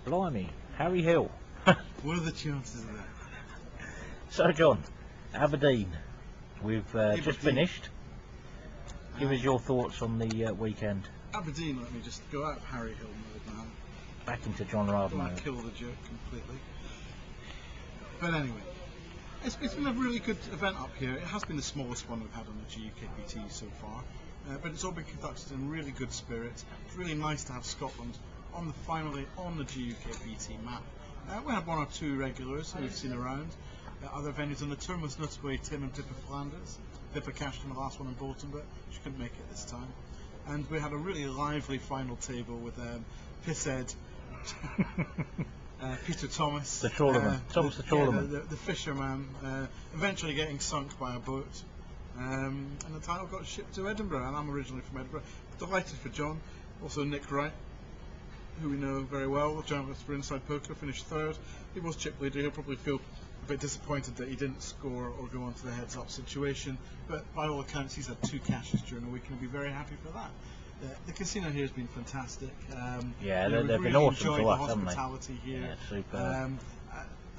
Blimey, Harry Hill. What are the chances of that? So John, Aberdeen, we've just finished. Give us your thoughts on the weekend. Aberdeen, let me just go out of Harry Hill mode now. Back into John Raab Don't want mode. to kill the joke completely. But anyway, it's been a really good event up here. It has been the smallest one we've had on the GUKPT so far, but it's all been conducted in really good spirit. It's really nice to have Scotland finally on the GUKPT map. We had one or two regulars who we've seen around. Other venues on the tour, most notably Tim and Pippa Flanders. Pippa cashed in the last one in Bolton, but she couldn't make it this time. And we had a really lively final table with Pissed, Peter Thomas, the trawlerman, Thomas the trawlerman, the fisherman, eventually getting sunk by a boat, and the title got shipped to Edinburgh. And I'm originally from Edinburgh. Delighted for John. Also Nick Wright, who we know very well, the journalist for Inside Poker, finished third. He was chip leader. He'll probably feel a bit disappointed that he didn't score or go on to the heads-up situation, but by all accounts he's had 2 cashes during the week and he'll be very happy for that. The casino here has been fantastic. Yeah, they've been really awesome enjoyed to the us, haven't they? hospitality here. Yeah, super.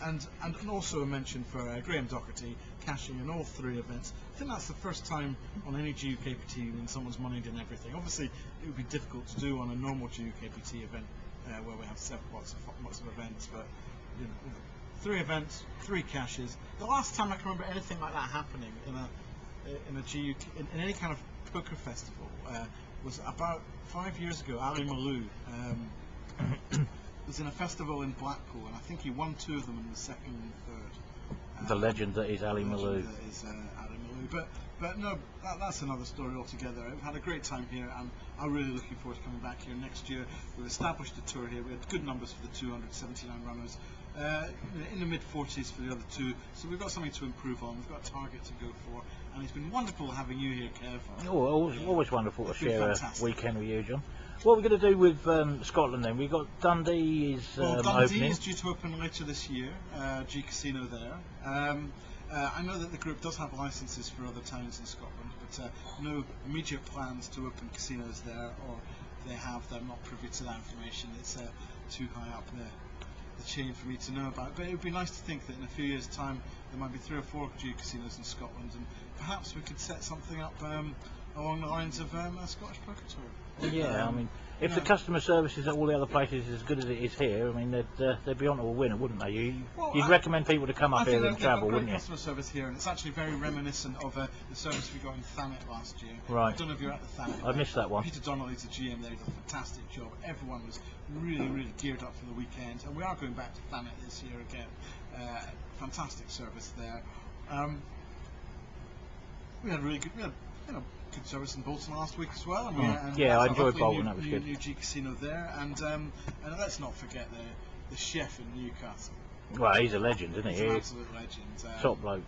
And also a mention for Graham Docherty cashing in all 3 events. I think that's the first time on any GUKPT when someone's moneyed in everything. Obviously it would be difficult to do on a normal GUKPT event where we have lots of events, but you know, 3 events, 3 cashes. The last time I can remember anything like that happening in any kind of poker festival was about 5 years ago. Ali Malou was in a festival in Blackpool, and I think he won 2 of them in the second and third. The legend that is Ali Malou. But no, that's another story altogether. I've had a great time here, and I'm really looking forward to coming back here next year. We've established a tour here. We had good numbers for the 279 runners. In the mid-40s for the other 2, so we've got something to improve on. We've got a target to go for, and it's been wonderful having you here, Kev. Always wonderful to share a weekend with you, John. What are we going to do with Scotland then? We've got Dundee is Dundee opening. is due to open later this year, G Casino there. I know that the group does have licences for other towns in Scotland, but no immediate plans to open casinos there, or they have, they're not privy to that information. It's too high up there. The chain for me to know about, but it would be nice to think that in a few years' time there might be 3 or 4 G casinos in Scotland, and perhaps we could set something up along the lines of a Scottish poker tour. Yeah, I mean, if the customer services at all the other places is as good as it is here, I mean, they'd be on to a winner, wouldn't they? You'd recommend people to come up here and travel, wouldn't you? Customer service here, and it's actually very reminiscent of the service we got in Thanet last year. Right. I don't know if you're at the Thanet. I missed that one. Peter Donnelly's the GM there. He did a fantastic job. Everyone was really geared up for the weekend, and we are going back to Thanet this year again. Fantastic service there. We had really good, good service in Bolton last week as well. And yeah, I enjoyed Bolton. That was good. New G Casino there, and let's not forget the chef in Newcastle. Well, he's a legend, isn't he? He's an absolute legend. Top bloke.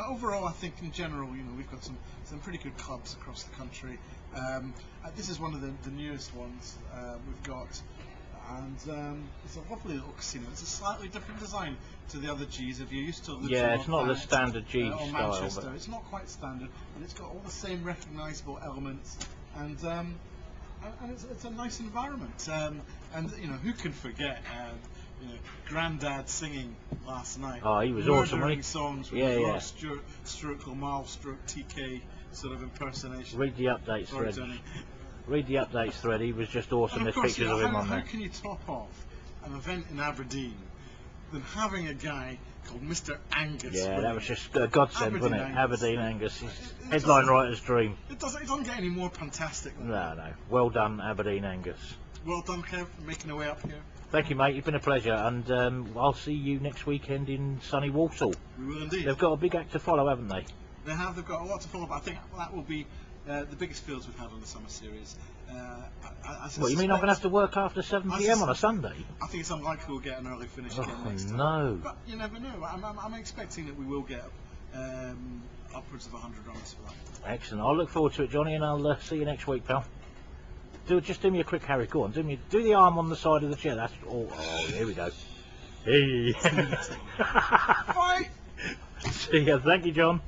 Overall, I think in general, we've got some pretty good clubs across the country. This is one of the newest ones we've got, and it's a lovely little casino. It's a slightly different design to the other Gs. If you're used to it's not the standard G or style. Manchester, But it's not quite standard, but it's got all the same recognisable elements, and it's a nice environment. And who can forget? Grandad singing last night. Oh, he was awesome, wasn't he? Songs with Rod Stewart, stroke Lamar, stroke TK sort of impersonation. Read the updates thread. Read the updates thread. He was just awesome. There's pictures of him on there. How can you top off an event in Aberdeen than having a guy called Mr. Angus? Yeah, that was just a godsend, wasn't it? Aberdeen Angus. Headline writer's dream. It doesn't get any more fantastic than that. No. Well done, Aberdeen Angus. Well done, Kev, for making our way up here. Thank you, mate. It's been a pleasure, and I'll see you next weekend in sunny Walsall. We will indeed. They've got a big act to follow, haven't they? They have. They've got a lot to follow, but I think that will be the biggest fields we've had on the summer series. What, you mean I'm going to have to work after 7 PM on a Sunday? I think it's unlikely we'll get an early finish again next time. No. But you never know. I'm expecting that we will get upwards of 100 runs for that. Excellent. I'll look forward to it, Johnny, and I'll see you next week, pal. Just do me a quick Harry. Go on, do the arm on the side of the chair. That's oh, here we go. Hey. Bye. See ya. Thank you, John.